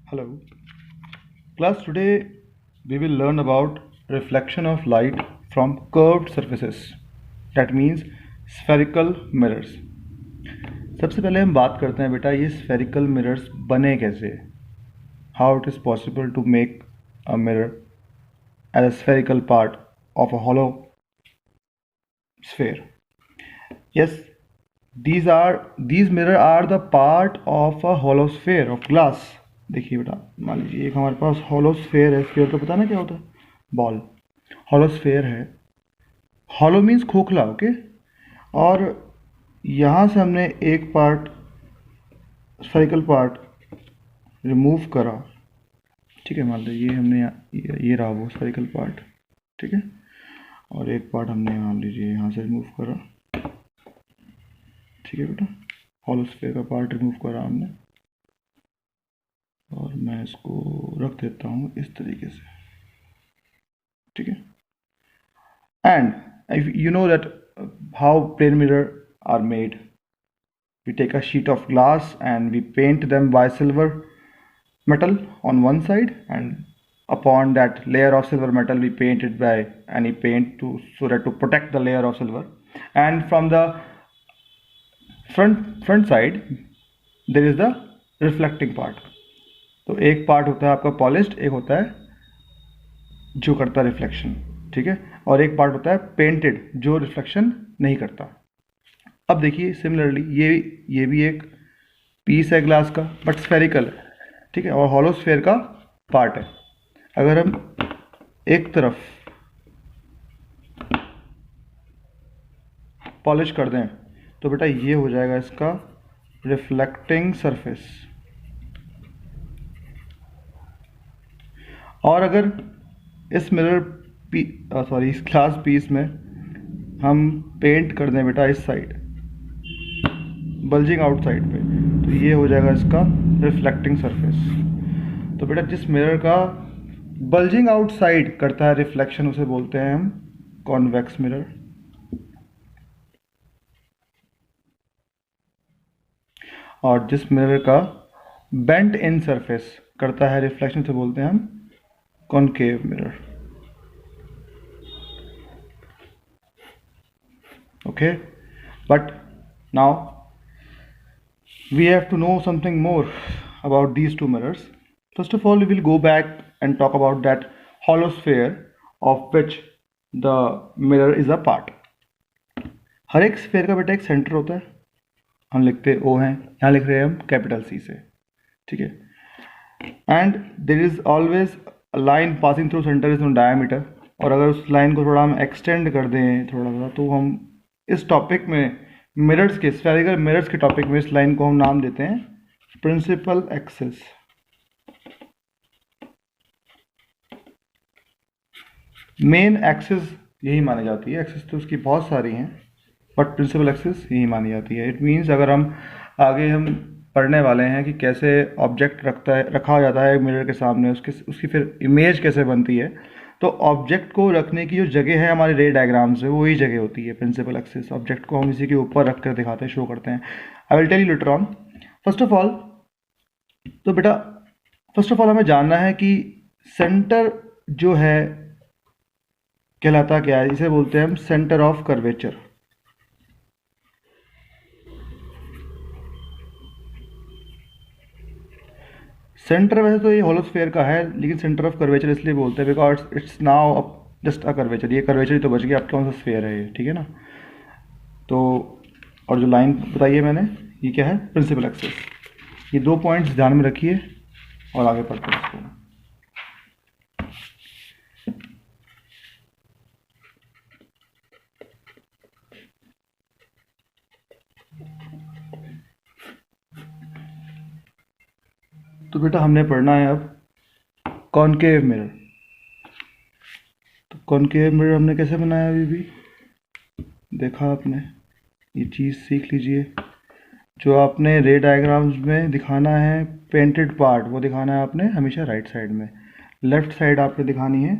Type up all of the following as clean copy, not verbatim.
Hello. Class, today we will learn about reflection of light from curved surfaces. That means spherical mirrors. सबसे पहले हम बात करते हैं बेटा ये spherical mirrors बने कैसे. How it is possible to make a mirror as a spherical part of a hollow sphere. Yes, these mirror are the part of a hollow sphere of glass. देखिए बेटा, मान लीजिए एक हमारे पास हॉलो स्फेयर है. Sphere तो पता ना क्या होता है, बॉल. हॉलो स्फेयर है. हॉलो मीन्स खोखला, ओके. और यहाँ से हमने एक पार्ट, स्फेरिकल पार्ट रिमूव करा. ठीक है, मान लीजिए ये हमने ये रहा वो स्फेरिकल पार्ट. ठीक है, और एक पार्ट हमने मान लीजिए यहाँ से रिमूव करा. ठीक है बेटा, हॉलो स्फेयर का पार्ट रिमूव करा हमने, और मैं इसको रख देता हूँ इस तरीके से. ठीक है. And you know that how plane mirror are made. We take a sheet of glass and we paint them by silver metal on one side, and upon that layer of silver metal we paint it by any paint so that to protect the layer of silver. And from the front side there is the reflecting part. तो एक part होता है आपका polished, एक होता है जो करता है रिफ्लेक्शन. ठीक है, और एक पार्ट होता है पेंटेड जो रिफ्लेक्शन नहीं करता. अब देखिए सिमिलरली ये भी एक पीस है ग्लास का, बट स्फेरिकल है. ठीक है, और हॉलो स्फेयर का पार्ट है. अगर हम एक तरफ पॉलिश कर दें तो बेटा ये हो जाएगा इसका रिफ्लेक्टिंग सरफेस. और अगर इस इस ग्लास पीस में हम पेंट कर दें बेटा इस साइड, बल्जिंग आउट साइड पे, तो ये हो जाएगा इसका रिफ्लेक्टिंग सरफेस. तो बेटा जिस मिरर का बल्जिंग आउट साइड करता है रिफ्लेक्शन उसे बोलते हैं हम कॉन्वेक्स मिरर. और जिस मिरर का बेंट इन सरफेस करता है रिफ्लेक्शन उसे बोलते हैं हम concave mirror. Okay, but now we have to know something more about these two mirrors. First of all, we will go back and talk about that hollow sphere of which the mirror is a part. हर एक sphere का बेटा एक centre होता है. हम लिखते O हैं, यहाँ लिख रहे हैं हम कैपिटल C से. ठीक है, and there is always a line passing through center is on diameter. और अगर उस लाइन को थोड़ा हम एक्सटेंड कर दें थोड़ा सा, तो हम इस टॉपिक में मिरर्स के स्फेरिकल मिरर्स के टॉपिक में इस लाइन को हम नाम देते हैं प्रिंसिपल एक्सिस. मेन एक्सिस यही मानी जाती है. एक्सिस तो उसकी बहुत सारी हैं, बट प्रिंसिपल एक्सिस यही मानी जाती है. इट मीन्स अगर हम पढ़ने वाले हैं कि कैसे ऑब्जेक्ट रखा जाता है मिरर के सामने, उसकी फिर इमेज कैसे बनती है, तो ऑब्जेक्ट को रखने की जो जगह है हमारे रे डायग्राम से, वो वही जगह होती है प्रिंसिपल एक्सिस. ऑब्जेक्ट को हम इसी के ऊपर रख कर दिखाते हैं, शो करते हैं. I will tell you later on. First of all तो बेटा हमें जानना है कि सेंटर जो है कहलाता क्या है. इसे बोलते हैं हम सेंटर ऑफ कर्वेचर. सेंटर वैसे तो ये होलो स्फेयर का है, लेकिन सेंटर ऑफ कर्वेचर इसलिए बोलते हैं because it's now just a curvature. ये कर्वेचर ही तो बच गया, अब कौन सा स्फेयर है ये. ठीक है ना. तो और जो लाइन बताई है मैंने, ये क्या है, प्रिंसिपल एक्सिस. ये 2 पॉइंट्स ध्यान में रखिए और आगे पढ़ते हैं इसको. तो बेटा हमने पढ़ना है अब कॉनकेव मिरर. तो कॉनकेव मिरर हमने कैसे बनाया अभी भी देखा आपने. ये चीज़ सीख लीजिए. जो आपने रे डायग्राम्स में दिखाना है पेंटेड पार्ट, वो दिखाना है आपने हमेशा राइट साइड में. लेफ्ट साइड आपने दिखानी है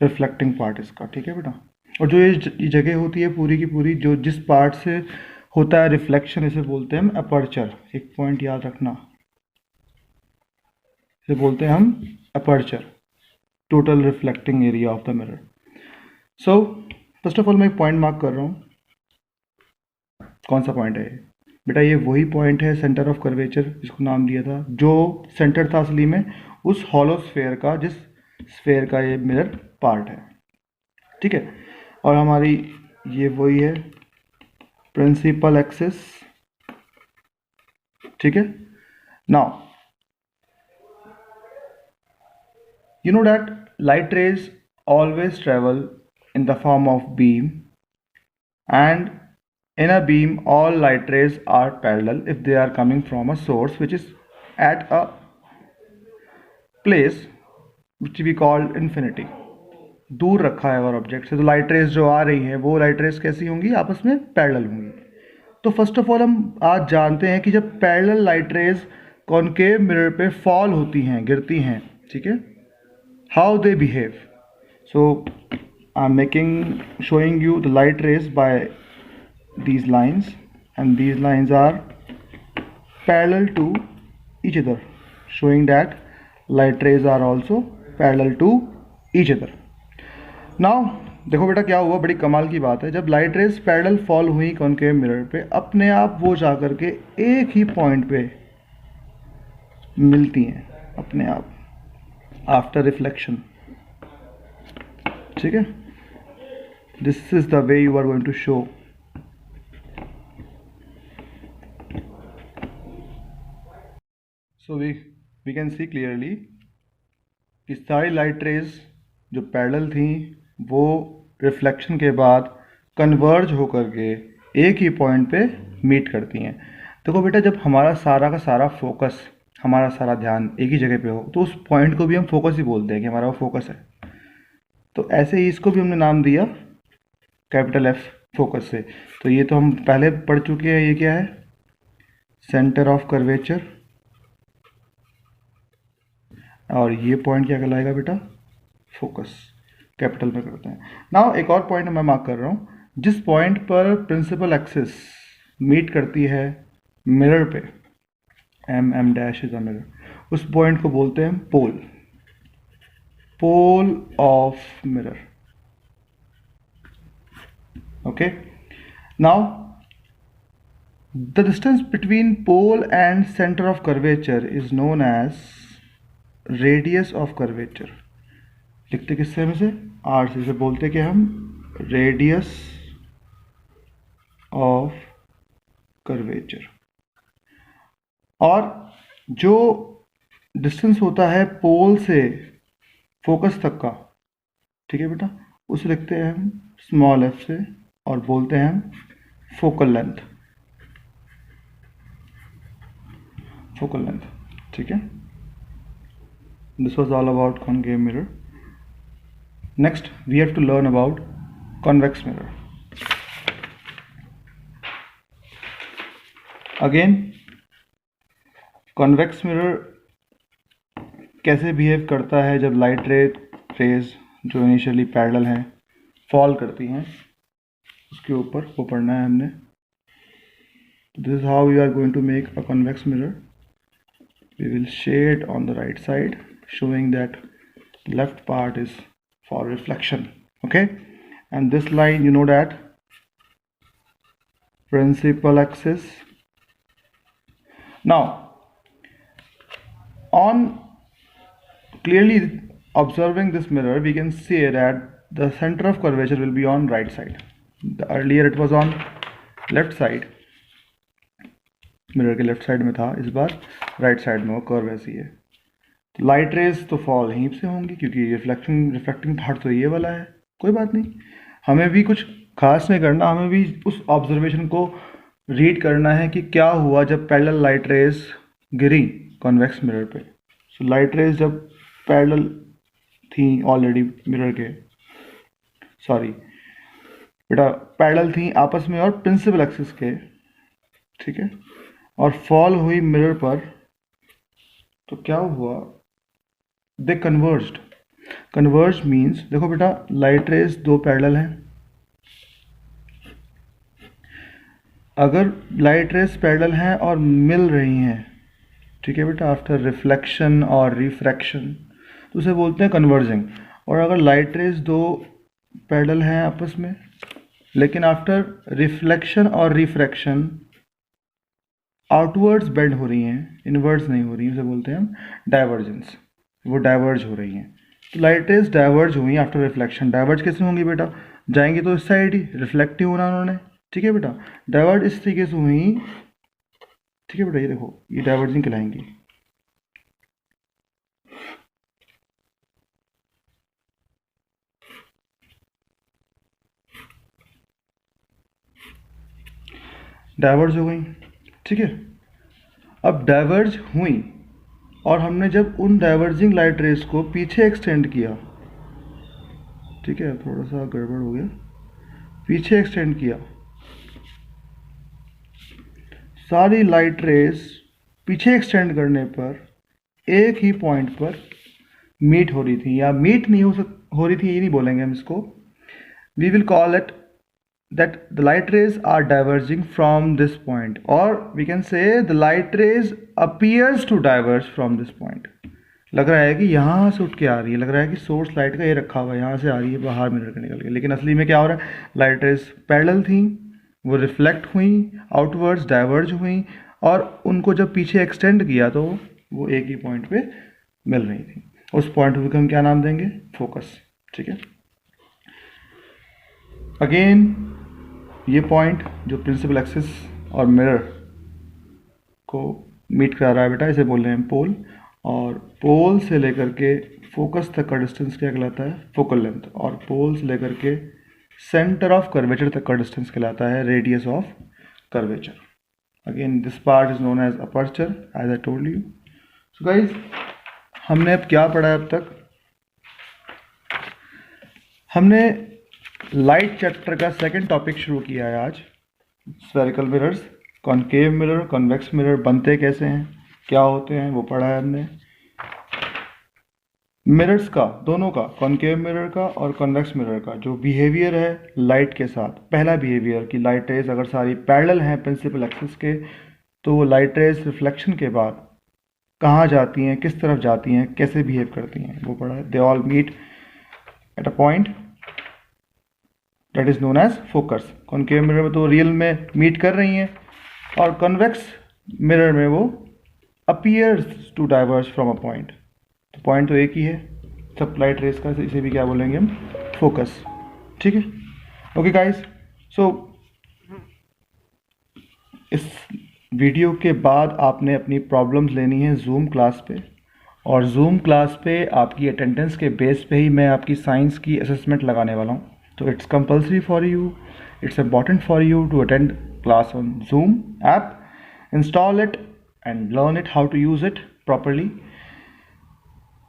रिफ्लेक्टिंग पार्ट इसका. ठीक है बेटा. और जो ये जगह होती है पूरी की पूरी, जो जिस पार्ट से होता है रिफ्लेक्शन, इसे बोलते हैं हम अपर्चर. एक पॉइंट याद रखना, इसे बोलते हैं हम aperture, total reflecting area of the mirror. So first of all मैं एक पॉइंट मार्क कर रहा हूँ। कौन सा पॉइंट है ये? बेटा ये वही पॉइंट है सेंटर ऑफ कर्वेचर जिसको नाम दिया था, जो सेंटर था असली में उस हॉलो स्फेयर का, जिस स्फेयर का ये मिरर पार्ट है, ठीक है। और हमारी ये वही है प्रिंसिपल एक्सिस, ठीक है। Now you know that light rays always travel in the form of beam, and in a beam all light rays are parallel if they are coming from a source which is at a place which we call infinity, दूर रखा है और object से। तो light rays जो आ रही हैं वो लाइट रेज कैसी होंगी? आपस में पैरेलल होंगी। तो फर्स्ट ऑफ ऑल हम आज जानते हैं कि जब parallel light rays concave mirror पे फॉल होती हैं, गिरती हैं, ठीक है, how they behave. So I'm showing you the light rays by these lines, and these lines are parallel to each other, showing that light rays are also parallel to each other. Now देखो बेटा क्या हुआ, बड़ी कमाल की बात है। जब लाइट रेज पैरेलल फॉल हुई कॉनकेव मिरर पे, अपने आप वो जा करके एक ही पॉइंट पे मिलती हैं अपने आप आफ्टर रिफ्लेक्शन, ठीक है। This is the way you are going to show. So we can see clearly कि सारी लाइट रेज जो पैरेलल थी वो रिफ्लेक्शन के बाद कन्वर्ज होकर के एक ही पॉइंट पे मीट करती हैं। देखो बेटा जब हमारा सारा का सारा फोकस, हमारा सारा ध्यान एक ही जगह पे हो तो उस पॉइंट को भी हम फोकस ही बोलते हैं कि हमारा वो फोकस है। तो ऐसे ही इसको भी हमने नाम दिया कैपिटल एफ, फोकस से। तो ये तो हम पहले पढ़ चुके हैं, ये क्या है? Centre of curvature. और ये पॉइंट क्या कहलाएगा बेटा? फोकस, कैपिटल में करते हैं। नाउ एक और पॉइंट मैं मार्क कर रहा हूँ, जिस पॉइंट पर प्रिंसिपल एक्सिस मीट करती है मिरर पे, M dash is a mirror, उस पॉइंट को बोलते हैं pole, pole of mirror. Okay, now the distance between pole and centre of curvature is known as radius of curvature. लिखते किससे में से? आर से बोलते कि हम रेडियस ऑफ कर्वेचर। और जो डिस्टेंस होता है पोल से फोकस तक का, ठीक है बेटा, उसे लिखते हैं हम स्मॉल एफ से और बोलते हैं हम फोकल लेंथ, फोकल लेंथ, ठीक है। This was all about concave mirror. Next we have to learn about convex mirror. Again convex mirror कैसे बिहेव करता है जब लाइट रेज जो इनिशियली पैरेलल हैं फॉल करती हैं उसके ऊपर, वो पढ़ना है हमने। This is how we are going to make a convex mirror. We will shade on the right side showing that left part is for reflection, okay, and this line you know that principal axis. Now on clearly observing this mirror we can see that the center of curvature will be on right side. Earlier it was on left side, mirror के left side में था, इस बार right side में वो curve ऐसी है। Light rays तो fall यहीं से होंगी क्योंकि रिफ्लेक्टिंग पार्ट तो ये वाला है। कोई बात नहीं, हमें भी कुछ खास नहीं करना, हमें भी उस ऑब्जर्वेशन को रीड करना है कि क्या हुआ जब पैरेलल लाइट रेज गिरी कॉन्वेक्स मिरर पे। सो लाइट रेज जब पैरेलल थी ऑलरेडी मिरर के, सॉरी बेटा पैरेलल थी आपस में और प्रिंसिपल एक्सिस के, ठीक है, और फॉल हुई मिरर पर, तो क्या हुआ? दे कन्वर्ज्ड। कन्वर्ज मीन्स देखो बेटा लाइट रेज दो पैरेलल हैं, अगर लाइट रेज पैरेलल हैं और मिल रही हैं, ठीक है बेटा, आफ्टर रिफ्लेक्शन और रिफ्रैक्शन, तो उसे बोलते हैं कन्वर्जिंग। और अगर लाइट रेज दो पैरेलल हैं आपस में, लेकिन आफ्टर रिफ्लेक्शन और रिफ्रैक्शन आउटवर्ड्स बेंड हो रही हैं, इनवर्ड्स नहीं हो रही, उसे बोलते हैं हम डाइवर्जेंस, वो डाइवर्ज हो रही हैं। तो लाइट रेज डाइवर्ज हुई आफ्टर रिफ्लेक्शन। डाइवर्ज कैसे होंगी बेटा, जाएंगी तो इस साइड ही, रिफ्लेक्ट ही होना उन्होंने, ठीक है बेटा। डाइवर्ज इस तरीके से हुई, ठीक है बेटा, ये देखो ये डाइवर्जिंग कहलाएंगी। डाइवर्ज हो गई, ठीक है। अब डाइवर्ज हुई और हमने जब उन डाइवर्जिंग लाइट रेज को पीछे एक्सटेंड किया, ठीक है, थोड़ा सा गड़बड़ हो गया, पीछे एक्सटेंड किया, सारी लाइट रेज पीछे एक्सटेंड करने पर एक ही पॉइंट पर मीट हो रही थी, या मीट नहीं हो रही थी, ये नहीं बोलेंगे हम इसको, we will call it that the light rays are diverging from this point, or we can say the light rays appears to diverge from this point। लग रहा है कि यहाँ से उठ के आ रही है, लग रहा है कि सोर्स लाइट का ये रखा हुआ है, यहाँ से आ रही है, बाहर मिरर के निकल के, लेकिन असली में क्या हो रहा है, लाइट रेज पैरेलल थी, वो रिफ्लेक्ट हुई, आउटवर्ड्स डाइवर्ज हुई, और उनको जब पीछे एक्सटेंड किया तो वो एक ही पॉइंट पे मिल रही थी। उस पॉइंट को हम क्या नाम देंगे, फोकस, ठीक है। अगेन ये पॉइंट जो प्रिंसिपल एक्सिस और मिरर को मीट करा रहा है बेटा, इसे बोल रहे हैं पोल, और पोल से लेकर के फोकस तक का डिस्टेंस क्या कहलाता है, फोकल लेंथ, और पोल से लेकर के सेंटर ऑफ कर्वेचर तक का डिस्टेंस कहलाता है radius of curvature. Again this part is known as aperture, as I told you. So guys, हमने अब क्या पढ़ा है अब तक, हमने लाइट चैप्टर का सेकंड टॉपिक शुरू किया है आज, spherical mirrors, concave mirror, convex mirror बनते कैसे हैं, क्या होते हैं, वो पढ़ा है हमने। मिरर्स का, दोनों का, कॉनकेव मिरर का और कॉन्वेक्स मिरर का जो बिहेवियर है लाइट के साथ, पहला बिहेवियर कि लाइट रेज अगर सारी पैरेलल हैं प्रिंसिपल एक्सिस के, तो वो लाइट रेज रिफ्लेक्शन के बाद कहाँ जाती हैं, किस तरफ जाती हैं, कैसे बिहेव करती हैं, वो पढ़ा है। They all meet at a point that is known as focus। कॉनकेव मिरर में तो रियल में मीट कर रही हैं, और कॉन्वेक्स मिरर में वो appears to diverge from a point। तो पॉइंट तो एक ही है सब लाइट रेस का, इसे भी क्या बोलेंगे हम, फोकस, ठीक है। ओके गाइस, सो इस वीडियो के बाद आपने अपनी प्रॉब्लम्स लेनी है जूम क्लास पे, और जूम क्लास पे आपकी अटेंडेंस के बेस पे ही मैं आपकी साइंस की असेसमेंट लगाने वाला हूँ। So it's compulsory for you, it's important for you to attend class on Zoom app, install it and learn it how to use it properly.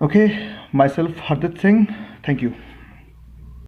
Okay, myself Hardit Singh, thank you.